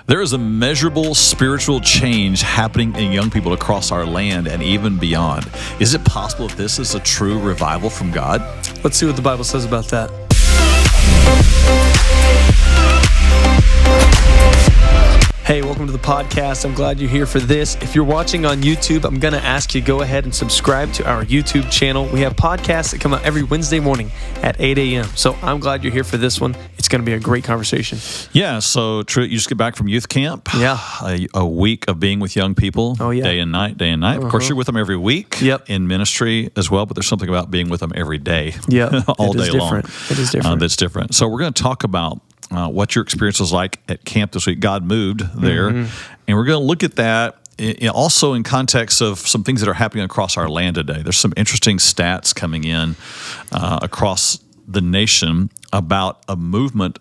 There is a measurable spiritual change happening in young people across our land and even beyond. Is it possible that this is a true revival from God? Let's see what the Bible says about that. Hey, welcome to the podcast. I'm glad you're here for this. If you're watching on YouTube, I'm going to ask you to go ahead and subscribe to our YouTube channel. We have podcasts that come out every Wednesday morning at 8 a.m. So I'm glad you're here for this one. It's going to be a great conversation. Yeah, so Truett, you just get back from youth camp. Yeah. A week of being with young people. Oh, yeah. Day and night, day and night. Of course, you're with them every week. Yep. In ministry as well, but there's something about being with them every day. Yeah. All day long. It is different. That's different. So we're going to talk about what your experience was like at camp this week. God moved there. And we're going to look at that also in context of some things that are happening across our land today. There's some interesting stats coming in across the nation about a movement,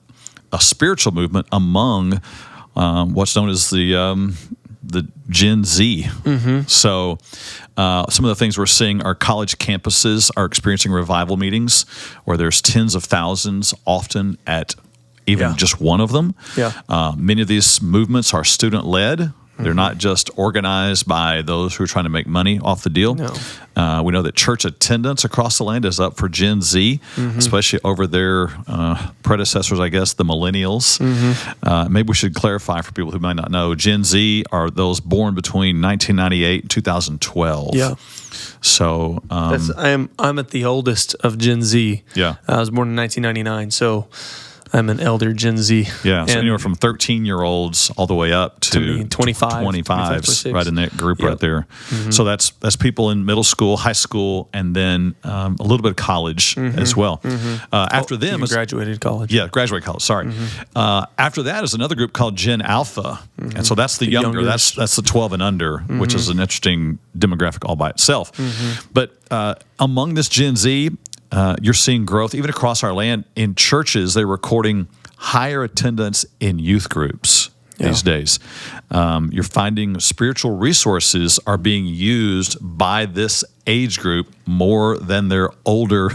a spiritual movement among what's known as the Gen Z. So some of the things we're seeing are college campuses are experiencing revival meetings where there's tens of thousands often at even just one of them. Many of these movements are student-led. They're not just organized by those who are trying to make money off the deal. No. We know that church attendance across the land is up for Gen Z, especially over their predecessors, I guess, the millennials. Maybe we should clarify for people who might not know. Gen Z are those born between 1998 and 2012. Yeah. So I'm at the oldest of Gen Z. Yeah. I was born in 1999, so I'm an elder Gen Z. Yeah, so anywhere from 13-year-olds all the way up to 25s, right in that group right there. So that's people in middle school, high school, and then a little bit of college as well. After them is graduated college. Yeah, graduate college. Sorry. After that is another group called Gen Alpha, and so that's the younger. That's the 12 and under, which is an interesting demographic all by itself. But among this Gen Z, you're seeing growth even across our land in churches. They're recording higher attendance in youth groups these days. You're finding spiritual resources are being used by this age group more than their older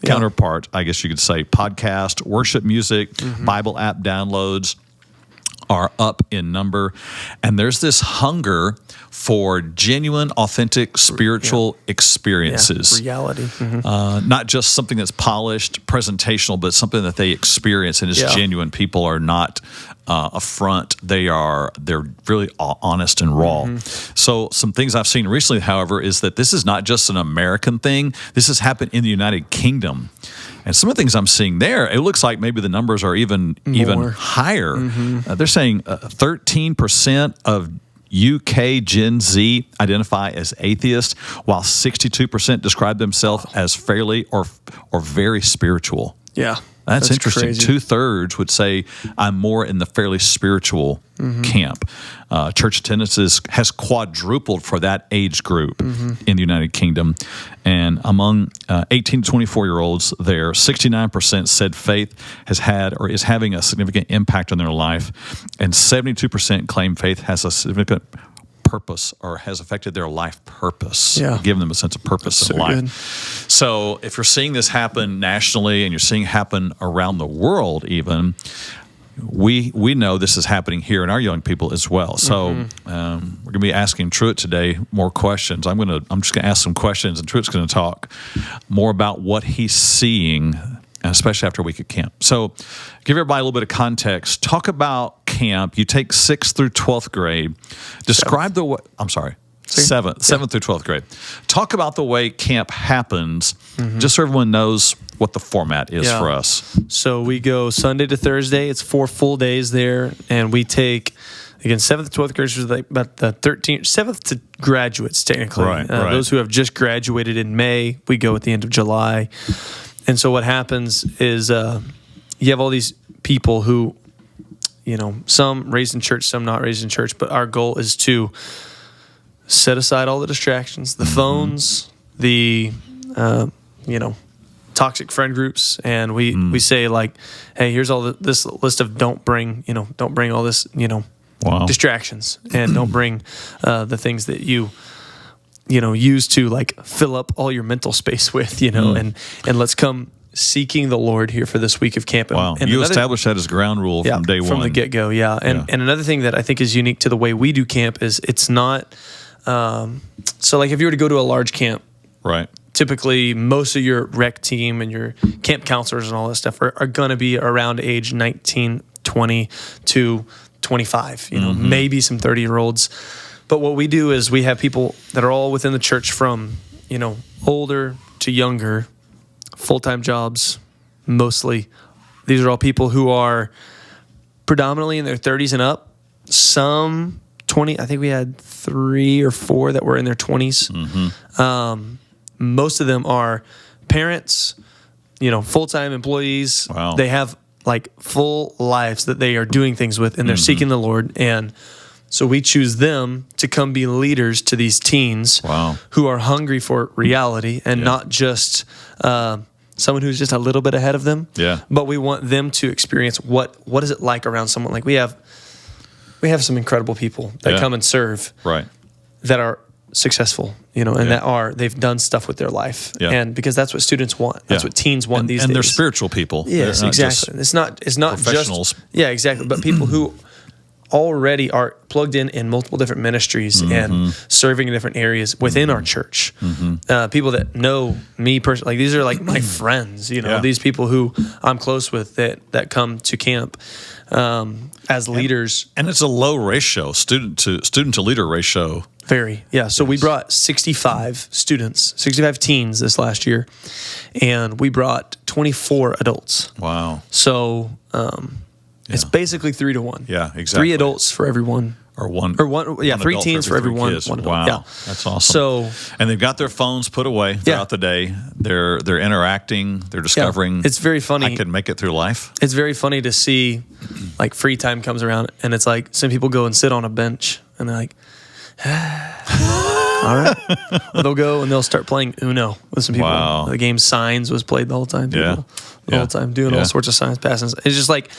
counterpart, I guess you could say. Podcast, worship music, Bible app downloads are up in number. And there's this hunger for genuine, authentic spiritual experiences. Reality. Not just something that's polished, presentational, but something that they experience and is genuine. People are not a front. They're really honest and raw. So some things I've seen recently, however, is that this is not just an American thing. This has happened in the United Kingdom. And some of the things I'm seeing there, it looks like maybe the numbers are even higher. They're saying 13% of UK Gen Z identify as atheist, while 62% describe themselves as fairly or very spiritual. Yeah. That's interesting. Crazy. 2/3 would say I'm more in the fairly spiritual camp. Church attendance has quadrupled for that age group in the United Kingdom. And among 18 to 24-year-olds there, 69% said faith has had or is having a significant impact on their life. And 72% claim faith has a significant purpose or has affected their life purpose, giving them a sense of purpose in life. Good. So if you're seeing this happen nationally and you're seeing it happen around the world even, we know this is happening here in our young people as well. So we're going to be asking Truett today more questions. I'm just going to ask some questions, and Truett's going to talk more about what he's seeing, and especially after a week at camp. So give everybody a little bit of context. Talk about camp. You take 6th through 12th grade. Describe the way, I'm sorry, 7th through 12th grade. Talk about the way camp happens, just so everyone knows what the format is for us. So we go Sunday to Thursday. It's 4 full days there, and we take, again, 7th to 12th graders, like about the 7th to graduates, technically. Right. Those who have just graduated in May, we go at the end of July. And so what happens is you have all these people who, some raised in church, some not raised in church, but our goal is to set aside all the distractions, the phones, the, toxic friend groups, and we say, like, hey, here's all this list of don't bring all this, distractions, and don't bring the things that you use to, like, fill up all your mental space with, and let's come seeking the Lord here for this week of camp. Wow. And You established that as ground rule from day one. From the get-go, yeah. And another thing that I think is unique to the way we do camp is it's not so like if you were to go to a large camp, right, typically most of your rec team and your camp counselors and all that stuff are going to be around age 19, 20 to 25, maybe some 30-year-olds. But what we do is we have people that are all within the church from, older to younger, full-time jobs, mostly. These are all people who are predominantly in their 30s and up. Some 20, I think we had 3 or 4 that were in their 20s. Most of them are parents, full-time employees. Wow. They have like full lives that they are doing things with, and they're seeking the Lord. And so we choose them to come be leaders to these teens who are hungry for reality and not just someone who's just a little bit ahead of them. Yeah. But we want them to experience what is it like around someone. Like we have some incredible people that come and serve that are successful, and they've done stuff with their life. Yeah. And because that's what students want. That's what teens want these days. And they're spiritual people. Yes, exactly. It's not professionals. Just exactly. But people who already are plugged in multiple different ministries and serving in different areas within our church. People that know me personally, like these are like my friends, these people who I'm close with that come to camp as leaders. And it's a low ratio, student to leader ratio. Very, yeah. So we brought 65 teens this last year, and we brought 24 adults. Wow. So it's basically 3 to 1. Yeah, exactly. 3 adults for every one. Or one. 3 teens for every one. Wow, yeah. That's awesome. So, and they've got their phones put away throughout the day. They're interacting. They're discovering. Yeah. It's very funny. I could make it through life. It's very funny to see, like free time comes around, and it's like some people go and sit on a bench, and they're like, all right. Or they'll go and they'll start playing Uno with some people. Wow. The game Signs was played the whole time. The whole time, doing all sorts of signs, passing. It's just like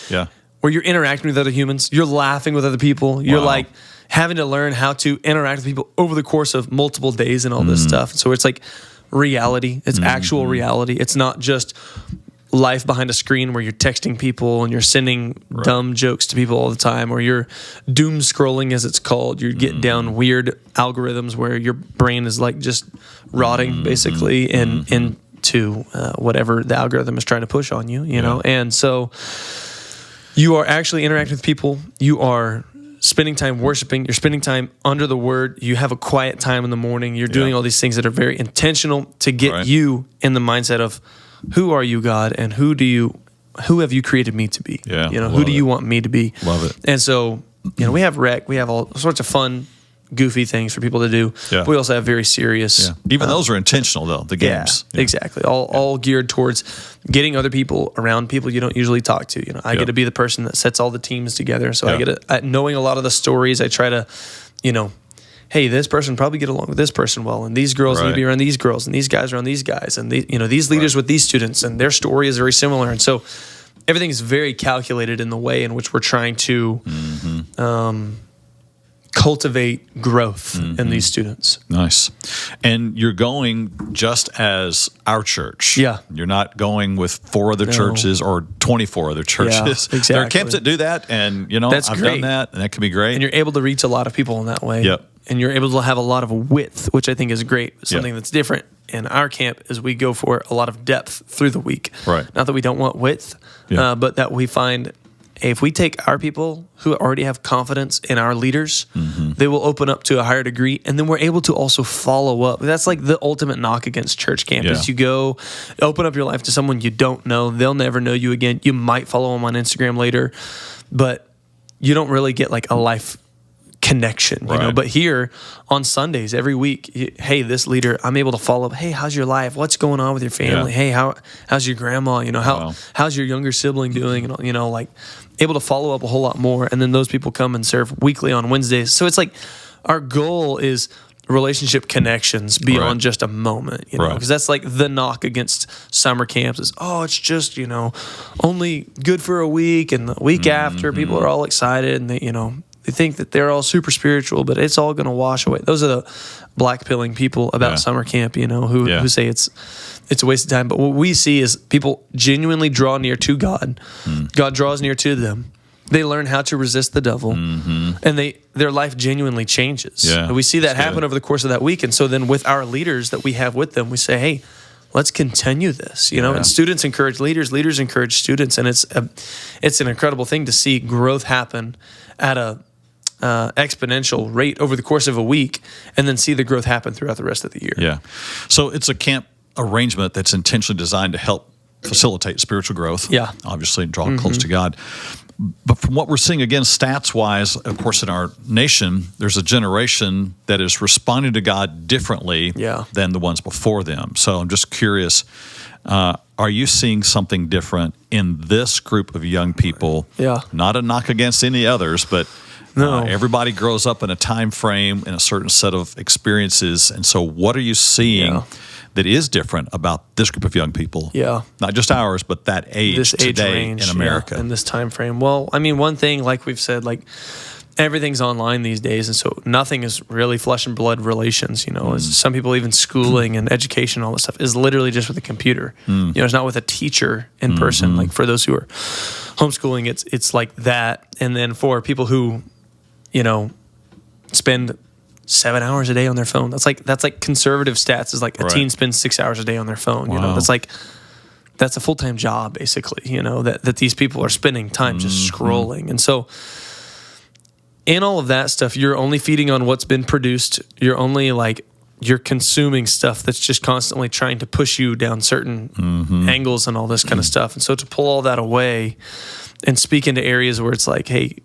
where you're interacting with other humans, you're laughing with other people, you're like having to learn how to interact with people over the course of multiple days and all this stuff. So it's like reality. It's actual reality. It's not just life behind a screen where you're texting people and you're sending dumb jokes to people all the time, or you're doom scrolling, as it's called. You get down weird algorithms where your brain is like just rotting basically into whatever the algorithm is trying to push on you, know? And so you are actually interacting with people. You are spending time worshiping. You're spending time under the word. You have a quiet time in the morning. You're doing all these things that are very intentional to get you in the mindset of, who are you, God, and who have you created me to be? Yeah, who do you want me to be? Love it. And so, we have rec, we have all sorts of fun, goofy things for people to do. Yeah. We also have very serious. Yeah. Even those are intentional, though, the games. Yeah, exactly. All geared towards getting other people around people you don't usually talk to. I get to be the person that sets all the teams together. So I get to, knowing a lot of the stories, I try to, hey, this person probably get along with this person well, and these girls need to be around these girls, and these guys around these guys, and these leaders with these students, and their story is very similar. And so everything is very calculated in the way in which we're trying to cultivate growth in these students. Nice. And you're going just as our church. Yeah. You're not going with 4 other churches or 24 other churches. Yeah, exactly. There are camps that do that, and That's I've great. done that, and that can be great. And you're able to reach a lot of people in that way. Yep. And you're able to have a lot of width, which I think is great. Something that's different in our camp is we go for a lot of depth through the week. Right. Not that we don't want width, but that we find if we take our people who already have confidence in our leaders, they will open up to a higher degree, and then we're able to also follow up. That's like the ultimate knock against church camp is you go open up your life to someone you don't know. They'll never know you again. You might follow them on Instagram later, but you don't really get like a life connection, But here on Sundays, every week, hey, this leader, I'm able to follow up. Hey, how's your life? What's going on with your family? Hey, how's your grandma? How's your younger sibling doing? And like able to follow up a whole lot more. And then those people come and serve weekly on Wednesdays. So it's like our goal is relationship connections beyond just a moment, because that's like the knock against summer camps is, it's just, only good for a week, and the week after people are all excited and they, They think that they're all super spiritual, but it's all going to wash away. Those are the black-pilling people about summer camp, who say it's a waste of time. But what we see is people genuinely draw near to God. God draws near to them. They learn how to resist the devil, and their life genuinely changes. Yeah, and we see that happen over the course of that week. And so then with our leaders that we have with them, we say, hey, let's continue this, and students encourage leaders, leaders encourage students. And it's an incredible thing to see growth happen at a exponential rate over the course of a week, and then see the growth happen throughout the rest of the year. Yeah. So it's a camp arrangement that's intentionally designed to help facilitate spiritual growth. Yeah. Obviously draw close to God. But from what we're seeing, again, stats-wise, of course, in our nation, there's a generation that is responding to God differently than the ones before them. So I'm just curious, are you seeing something different in this group of young people? Yeah. Not a knock against any others, but everybody grows up in a time frame, in a certain set of experiences. And so what are you seeing that is different about this group of young people? Yeah. Not just ours, but that age today range, in America. In this time frame. Well, I mean, one thing, like we've said, like everything's online these days, and so nothing is really flesh and blood relations. Some people, even schooling and education, all this stuff is literally just with a computer. It's not with a teacher in person. Like for those who are homeschooling, it's like that. And then for people who, spend 7 hours a day on their phone. That's like conservative stats is like a teen spends 6 hours a day on their phone. That's a full-time job basically, that these people are spending time just scrolling. And so in all of that stuff, you're only feeding on what's been produced. You're consuming stuff that's just constantly trying to push you down certain angles and all this kind of stuff. And so to pull all that away and speak into areas where it's like, hey,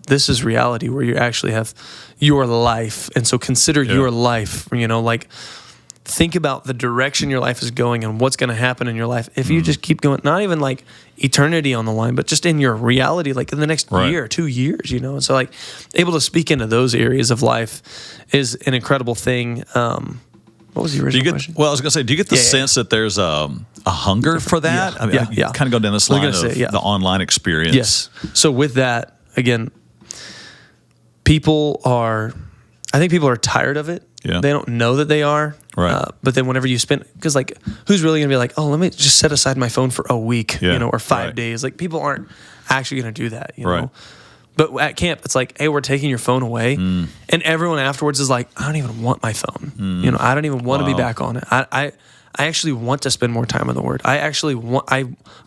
this is reality, where you actually have your life. And so consider your life, think about the direction your life is going and what's going to happen in your life. If you just keep going, not even like eternity on the line, but just in your reality, like in the next year, 2 years, And so like able to speak into those areas of life is an incredible thing. What was the original question? Well, I was going to say, do you get the sense that there's a hunger for that? Yeah. I mean, you kind of go down this line of the online experience. Yes. So with that, again, I think people are tired of it. Yeah. They don't know that they are. Right. But then whenever you spend, because like, who's really going to be like, oh, let me just set aside my phone for a week, or 5 days. Like people aren't actually going to do that, know? But at camp, it's like, hey, we're taking your phone away. And everyone afterwards is like, I don't even want my phone. I don't even want to be back on it. I actually want to spend more time in the Word. I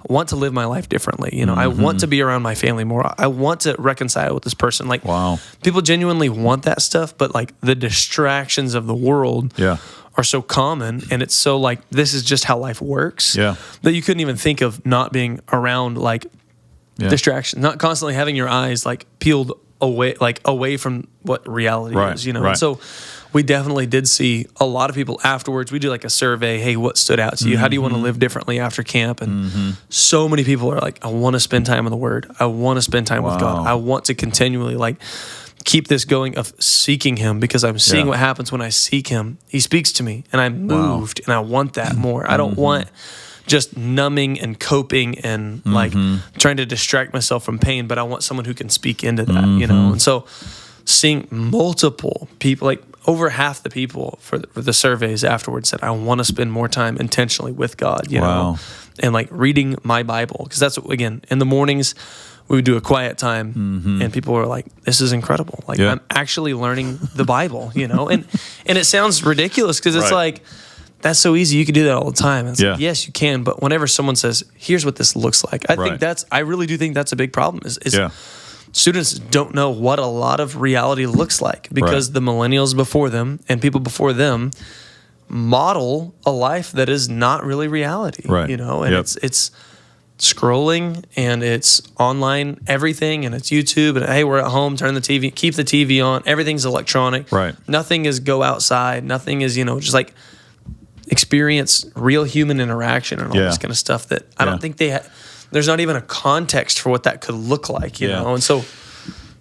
want to live my life differently. I want to be around my family more. I want to reconcile with this person. Like, people genuinely want that stuff, but like the distractions of the world are so common, and it's so like this is just how life works. That you couldn't even think of not being around like distractions, not constantly having your eyes like peeled away from what reality is. And so we definitely did see a lot of people afterwards. We do like a survey. Hey, what stood out to you? How do you want to live differently after camp? And so many people are like, I want to spend time in the Word. I want to spend time with God. I want to continually like keep this going of seeking Him, because I'm seeing what happens when I seek Him. He speaks to me and I'm moved and I want that more. I don't want just numbing and coping and like trying to distract myself from pain, but I want someone who can speak into that, And so seeing multiple people, like over half the people for the surveys afterwards said, I want to spend more time intentionally with God, know, and like reading my Bible. Because that's, again, in the mornings, we would do a quiet time, and people were like, this is incredible. Like, I'm actually learning the Bible, and it sounds ridiculous because it's like, that's so easy. You can do that all the time. And it's like, yes, you can. But whenever someone says, here's what this looks like, I really do think that's a big problem is students don't know what a lot of reality looks like, because the millennials before them and people before them model a life that is not really reality, and it's scrolling and it's online everything and it's YouTube and hey, we're at home, turn the TV, keep the TV on, everything's electronic. Nothing is go outside, nothing is, just like experience real human interaction and all this kind of stuff that I don't think there's not even a context for what that could look like, you know? And so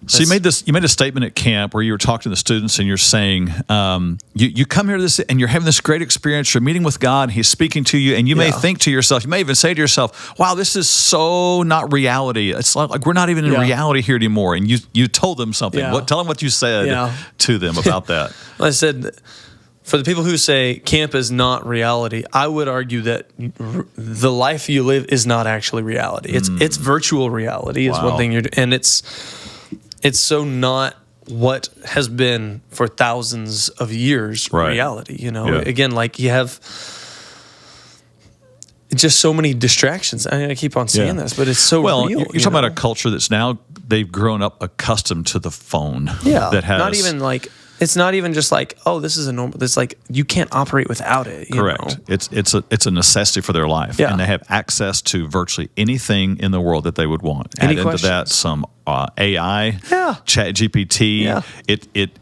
So you made a statement at camp where you were talking to the students and you're saying, you come here to this and you're having this great experience. You're meeting with God. He's speaking to you, and you may think to yourself, you may even say to yourself, "Wow, this is so not reality. It's like we're not even in reality here anymore." And you told them something. Tell them what you said to them about that. I said, for the people who say camp is not reality, I would argue that the life you live is not actually reality. It's virtual reality is one thing you're doing, and it's so not what has been for thousands of years reality. You know, again, like you have just so many distractions. I keep on saying this, but it's so real. You're talking about a culture that's now they've grown up accustomed to the phone. Yeah, that has not even like. It's not even just like, oh, this is a normal. It's like you can't operate without it. Correct. You know? It's a necessity for their life, and they have access to virtually anything in the world that they would want. Any Add questions? into that some AI, Chat GPT. Yeah.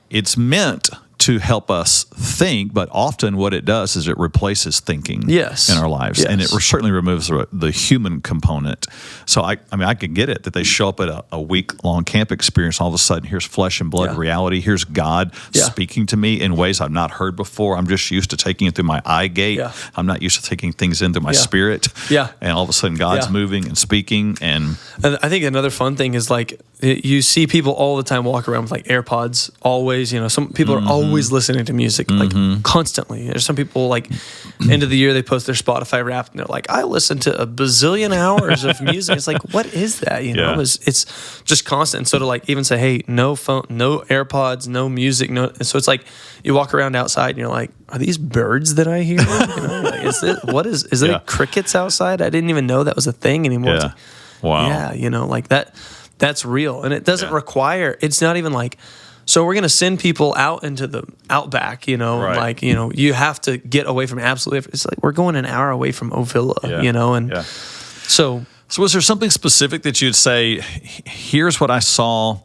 It's meant to help us think, but often what it does is it replaces thinking in our lives, and it certainly removes the human component. So I mean, I can get it that they show up at a week-long camp experience. All of a sudden, here's flesh and blood reality. Here's God speaking to me in ways I've not heard before. I'm just used to taking it through my eye gate. I'm not used to taking things in through my spirit. And all of a sudden, God's moving and speaking. And I think another fun thing is like you see people all the time walk around with like AirPods. Always, you know, some people are always listening to music like constantly. There's some people like end of the year they post their Spotify Wrapped and they're like, I listen to a bazillion hours of music. It's like, what is that? You know, it's just constant. And so to like even say, hey, no phone, no AirPods, no music, no. And so it's like you walk around outside and you're like, are these birds that I hear? You know, like, is there crickets outside? I didn't even know that was a thing anymore. It's like, wow. Yeah, you know, like that's real. And it doesn't require, it's not even like, so we're going to send people out into the outback, you know, like, you know, you have to get away from absolutely, it's like we're going an hour away from Ovilla, you know, and so was there something specific that you'd say, here's what I saw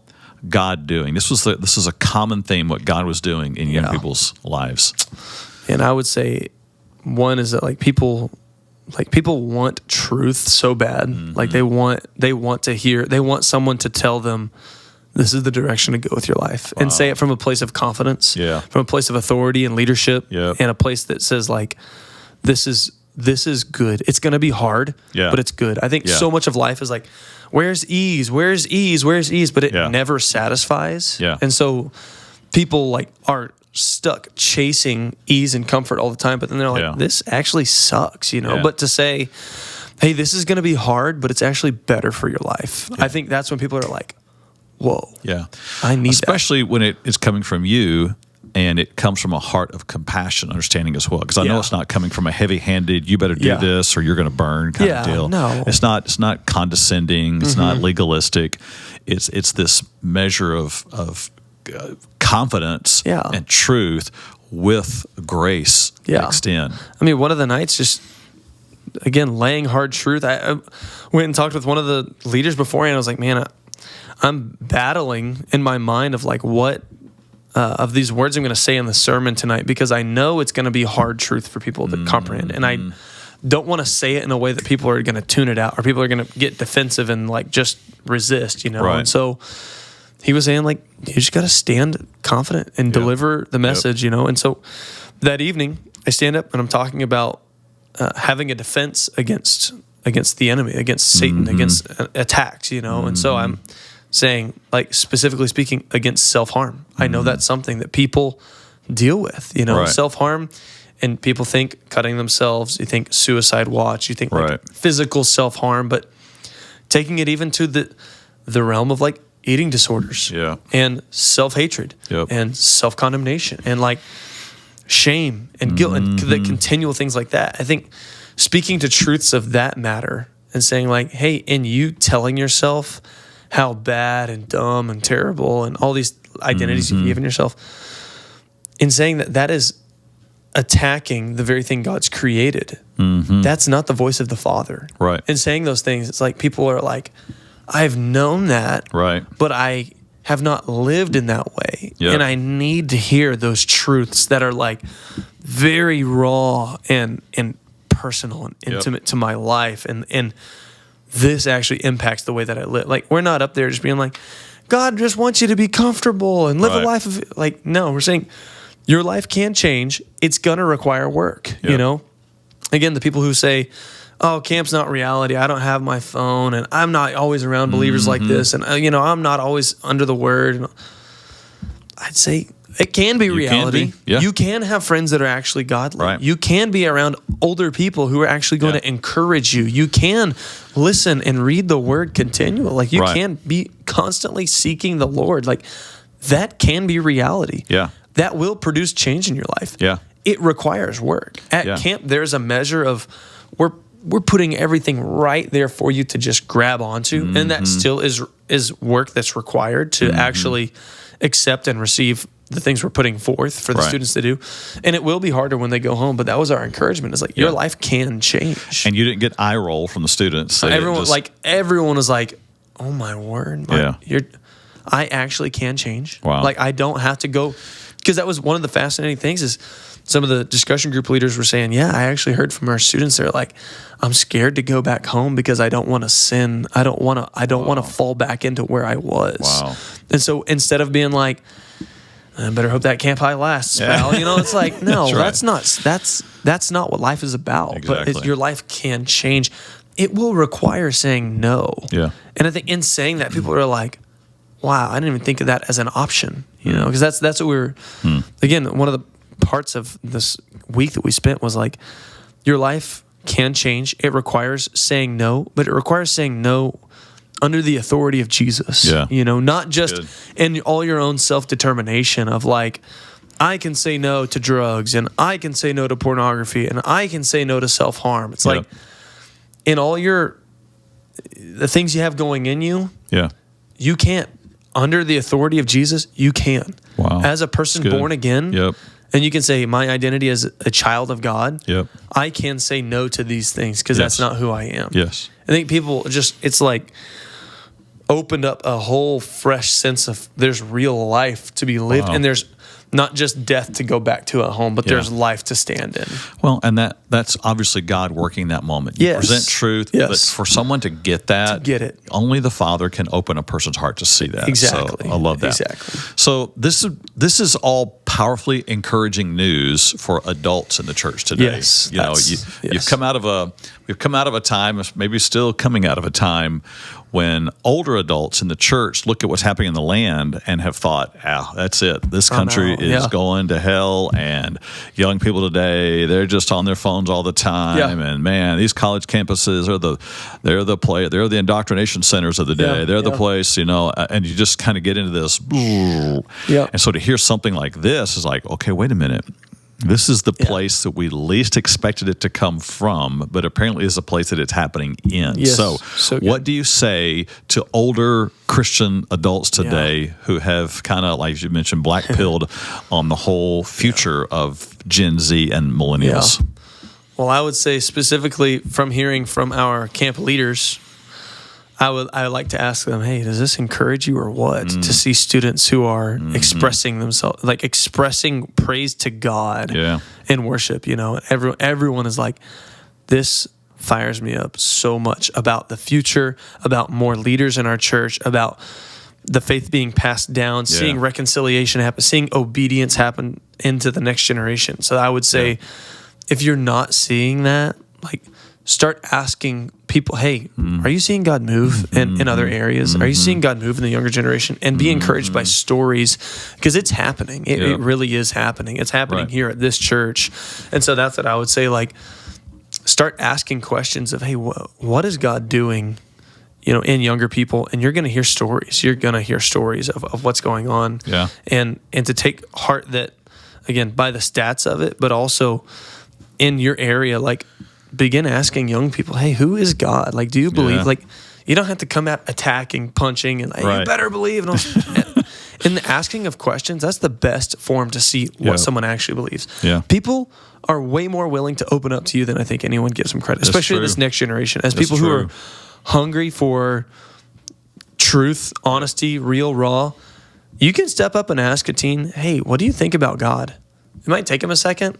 God doing? This is a common theme, what God was doing in young people's lives. And I would say one is that like people want truth so bad. Like they want someone to tell them, this is the direction to go with your life, and say it from a place of confidence, from a place of authority and leadership, and a place that says like, this is good. It's going to be hard, but it's good. I think so much of life is like, where's ease? Where's ease? Where's ease? But it never satisfies. And so people like are stuck chasing ease and comfort all the time, but then they're like, this actually sucks, you know? But to say, hey, this is going to be hard, but it's actually better for your life. I think that's when people are like, whoa. I need especially when it's coming from you and it comes from a heart of compassion, understanding as well. Because I know it's not coming from a heavy-handed, you better do this or you're going to burn kind of deal. No. It's not condescending. It's not legalistic. It's this measure of confidence and truth with grace mixed in. I mean, one of the nights just, again, laying hard truth. I went and talked with one of the leaders beforehand. I was like, man, I'm battling in my mind of like what of these words I'm going to say in the sermon tonight, because I know it's going to be hard truth for people to comprehend. And I don't want to say it in a way that people are going to tune it out or people are going to get defensive and like just resist, you know? And so he was saying like, you just got to stand confident and deliver the message, you know? And so that evening I stand up and I'm talking about having a defense against the enemy, against Satan, against attacks, you know? And so I'm saying, like, specifically speaking, against self-harm. I know that's something that people deal with, you know, self-harm, and people think cutting themselves, you think suicide watch, you think like physical self-harm, but taking it even to the realm of like eating disorders and self-hatred and self-condemnation and like shame and guilt and the continual things like that. I think speaking to truths of that matter and saying like, hey, in you telling yourself how bad and dumb and terrible and all these identities you've given yourself, in saying that is attacking the very thing God's created. That's not the voice of the Father. In saying those things, it's like people are like, I've known that, but I have not lived in that way. And I need to hear those truths that are like very raw and personal and intimate to my life. And this actually impacts the way that I live. Like, we're not up there just being like, God just wants you to be comfortable and live a life of like, no, we're saying your life can change. It's going to require work, you know? Again, the people who say, oh, camp's not reality. I don't have my phone and I'm not always around believers like this. And, I'm not always under the word. I'd say it can be reality. You can have friends that are actually godly. Right. You can be around older people who are actually going to encourage you. You can listen and read the word continually. Like you can be constantly seeking the Lord. Like that can be reality. Yeah. That will produce change in your life. Yeah. It requires work. At camp, there's a measure of we're putting everything right there for you to just grab onto. And that still is work that's required to actually accept and receive the things we're putting forth for the students to do. And it will be harder when they go home, but that was our encouragement. It's like, your life can change. And you didn't get eye roll from the students. Everyone was like, oh my word. I actually can change. Wow. Like I don't have to go, because that was one of the fascinating things is some of the discussion group leaders were saying, I actually heard from our students, they're like, I'm scared to go back home because I don't want to sin. I don't want to fall back into where I was. Wow. And so instead of being like, I better hope that camp high lasts, pal. It's like, no, that's not what life is about. Exactly. But your life can change. It will require saying no. Yeah. And I think in saying that, people are like, wow, I didn't even think of that as an option, because that's what we were, again, one of the parts of this week that we spent was like, your life can change. It requires saying no, but it requires saying no under the authority of Jesus. Yeah. Not just in all your own self-determination of like, I can say no to drugs and I can say no to pornography and I can say no to self-harm. It's like in all the things you have going in you, you can't. Under the authority of Jesus, you can. Wow. As a person born again, and you can say, my identity as a child of God, I can say no to these things because that's not who I am. Yes. I think people it's like opened up a whole fresh sense of there's real life to be lived, and there's not just death to go back to at home, but there's life to stand in. Well, and that's obviously God working that moment. You present truth, but for someone to get that, get it, only the Father can open a person's heart to see that. Exactly. So I love that. Exactly. So this is all powerfully encouraging news for adults in the church today. Yes. We've come out of a time, maybe still coming out of a time when older adults in the church look at what's happening in the land and have thought, that's it. This country is going to hell, and young people today, they're just on their phones all the time. And man, these college campuses they're the indoctrination centers of the day. They're the place, and you just kind of get into this. And so to hear something like this is like, okay, wait a minute. This is the place that we least expected it to come from, but apparently is a place that it's happening in. Yes, so what do you say to older Christian adults today who have kind of, like you mentioned, black-pilled on the whole future of Gen Z and millennials? Well, I would say specifically from hearing from our camp leaders, I would like to ask them, hey, does this encourage you or what? To see students who are expressing themselves, like expressing praise to God in worship. Everyone is like, this fires me up so much about the future, about more leaders in our church, about the faith being passed down, seeing reconciliation happen, seeing obedience happen into the next generation. So I would say, if you're not seeing that, like, start asking people, hey, are you seeing God move in other areas? Are you seeing God move in the younger generation? And be encouraged by stories, because it's happening. It really is happening. It's happening here at this church. And so that's what I would say, like, start asking questions of, hey, what is God doing, in younger people? And you're going to hear stories. You're going to hear stories of what's going on. Yeah. And to take heart that, again, by the stats of it, but also in your area, like, begin asking young people, hey, who is God? Like, do you believe? Like, you don't have to come out attacking, punching, and you better believe. And in the asking of questions, that's the best form to see what someone actually believes. Yeah. People are way more willing to open up to you than I think anyone gives them credit, especially this next generation. As people who are hungry for truth, honesty, real, raw, you can step up and ask a teen, hey, what do you think about God? It might take them a second,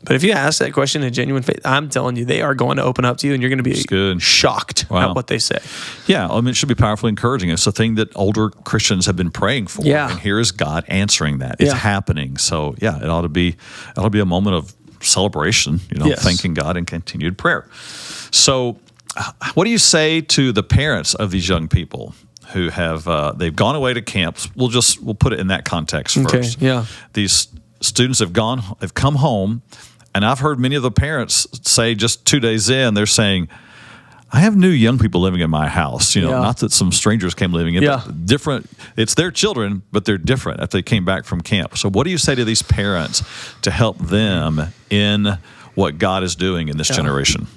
But if you ask that question in genuine faith, I'm telling you, they are going to open up to you, and you're going to be shocked at what they say. Yeah, I mean, it should be powerfully encouraging. It's the thing that older Christians have been praying for, and here is God answering that. It's happening. So, yeah, it ought to be a moment of celebration, thanking God and continued prayer. So, what do you say to the parents of these young people who have they've gone away to camps? We'll put it in that context first. Okay, yeah. These students have come home. And I've heard many of the parents say just 2 days in, they're saying, I have new young people living in my house. Not that some strangers came living in, but different. It's their children, but they're different if they came back from camp. So what do you say to these parents to help them in what God is doing in this generation?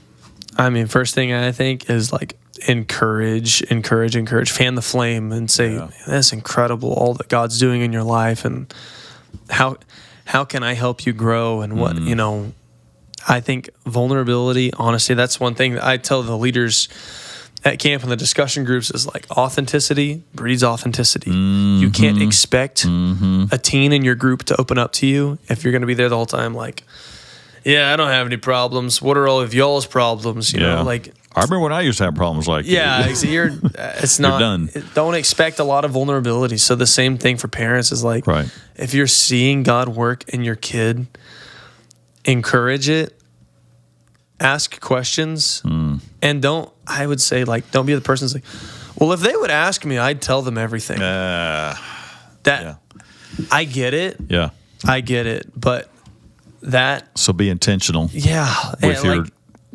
I mean, first thing I think is like encourage, fan the flame and say, that's incredible, all that God's doing in your life, and how can I help you grow? And what, I think vulnerability, honesty, that's one thing that I tell the leaders at camp and the discussion groups is like authenticity breeds authenticity. You can't expect a teen in your group to open up to you if you're going to be there the whole time. Like, I don't have any problems. What are all of y'all's problems? You know, like, I remember when I used to have problems like so it's not, you're done. Don't expect a lot of vulnerability. So the same thing for parents is like, if you're seeing God work in your kid, encourage it, ask questions, and don't be the person who's like, well, if they would ask me, I'd tell them everything. I get it. Yeah. I get it. But so be intentional. Yeah.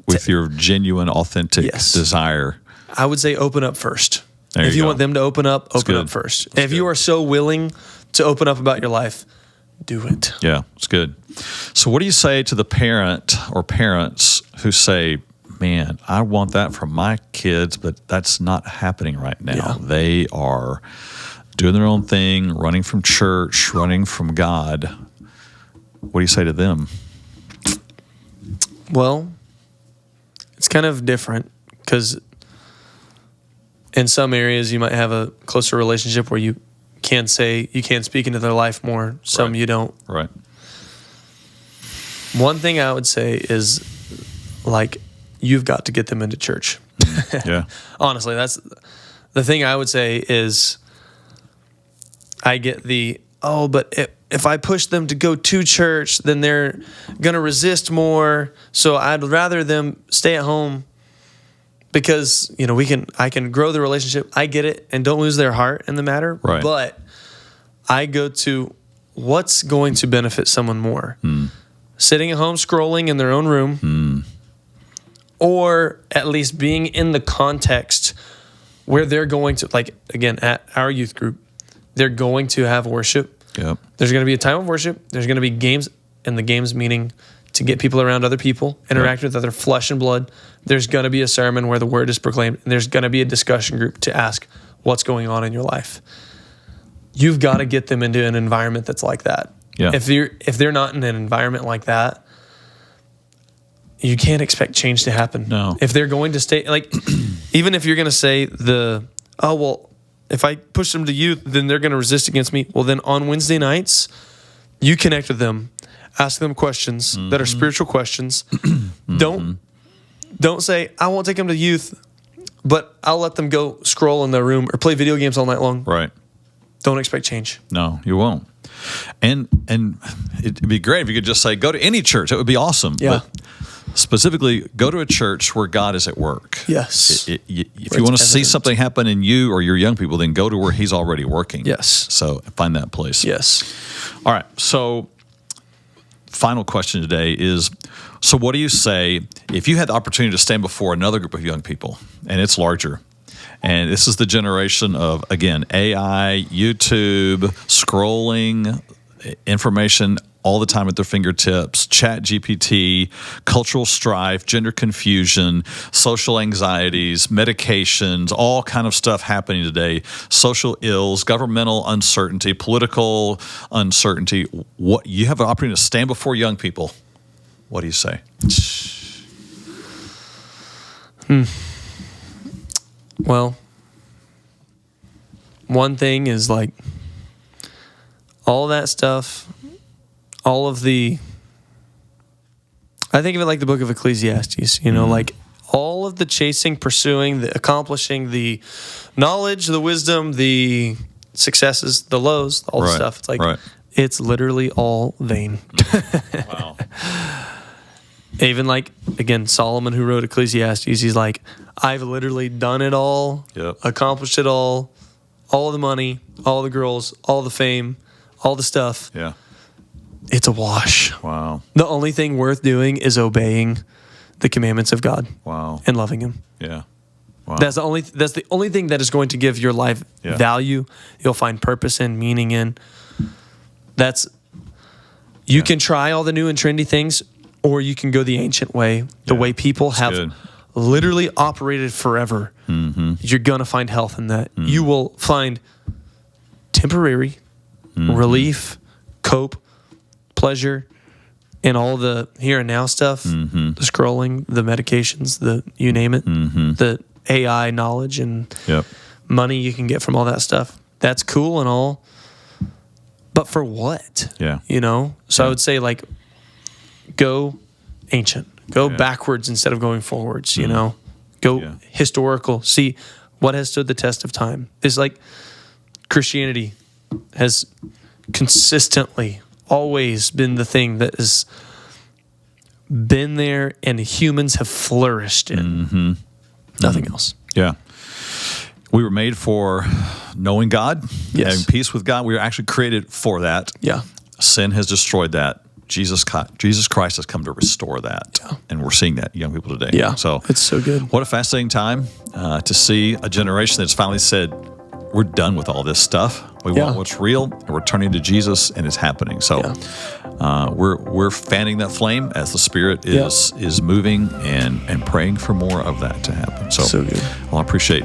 With your genuine, authentic desire. I would say open up first. If you want them to open up first. If you are so willing to open up about your life, do it. Yeah, it's good. So what do you say to the parent or parents who say, man, I want that for my kids, but that's not happening right now. Yeah. They are doing their own thing, running from church, running from God. What do you say to them? Well, it's kind of different because in some areas you might have a closer relationship where you can speak into their life more. Some you don't. Right. One thing I would say is like, you've got to get them into church. Yeah. Honestly, that's the thing I would say is I get but if I push them to go to church, then they're going to resist more. So I'd rather them stay at home because, I can grow the relationship. I get it. And don't lose their heart in the matter. Right. But I go to what's going to benefit someone more. Sitting at home scrolling in their own room, or at least being in the context where they're going to, like, again, at our youth group, they're going to have worship. Yep. There's going to be a time of worship. There's going to be games, and the games meaning to get people around other people, interact with other flesh and blood. There's going to be a sermon where the word is proclaimed, and there's going to be a discussion group to ask what's going on in your life. You've got to get them into an environment that's like that. Yeah. If they're not in an environment like that, you can't expect change to happen. No. If they're going to stay, like, even if you're going to say if I push them to youth, then they're going to resist against me. Well, then on Wednesday nights, you connect with them, ask them questions that are spiritual questions. Don't say, I won't take them to youth, but I'll let them go scroll in their room or play video games all night long. Right. Don't expect change. No, you won't. And it'd be great if you could just say, go to any church. It would be awesome. Yeah. But specifically, go to a church where God is at work. Yes. If you want to see something happen in you or your young people, then go to where He's already working. Yes. So find that place. Yes. All right. So final question today is, so what do you say if you had the opportunity to stand before another group of young people, and it's larger, and this is the generation of, again, AI, YouTube, scrolling, information all the time at their fingertips, Chat GPT, cultural strife, gender confusion, social anxieties, medications, all kind of stuff happening today, social ills, governmental uncertainty, political uncertainty. What you have an opportunity to stand before young people. What do you say? Well, one thing is like all that stuff, all of the I think of it like the book of Ecclesiastes, like all of the chasing, pursuing, the accomplishing, the knowledge, the wisdom, the successes, the lows, all the stuff. It's like, it's literally all vain. Wow. Even like, again, Solomon, who wrote Ecclesiastes, he's like, I've literally done it all, accomplished it all the money, all the girls, all the fame, all the stuff. Yeah. It's a wash. Wow. The only thing worth doing is obeying the commandments of God. Wow. And loving Him. Yeah. Wow. That's the only thing that is going to give your life value. You'll find purpose in, meaning in. You can try all the new and trendy things, or you can go the ancient way, the way people have literally operated forever. Mm-hmm. You're going to find health in that. Mm-hmm. You will find temporary relief, cope, pleasure, and all the here and now stuff, the scrolling, the medications, you name it, the AI knowledge and money you can get from all that stuff. That's cool and all, but for what? Yeah. So I would say, like, go ancient, go backwards instead of going forwards, go historical, see what has stood the test of time. It's like Christianity has consistently always been the thing that has been there and humans have flourished in. Nothing else. Yeah. We were made for knowing God, having peace with God. We were actually created for that. Yeah. Sin has destroyed that. Jesus Christ has come to restore that. Yeah. And we're seeing that in young people today. Yeah. So it's so good. What a fascinating time to see a generation that's finally said, we're done with all this stuff. We want what's real, and we're turning to Jesus, and it's happening. So we're fanning that flame as the Spirit is moving and praying for more of that to happen. So good. Well, I appreciate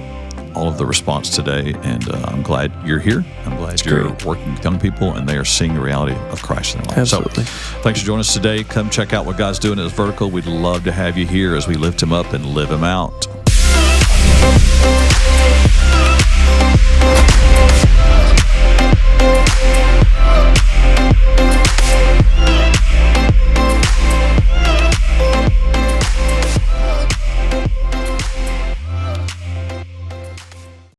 all of the response today, and I'm glad you're here. I'm glad you're working with young people, and they are seeing the reality of Christ in their life. Absolutely. So thanks for joining us today. Come check out what God's doing at Vertical. We'd love to have you here as we lift Him up and live Him out.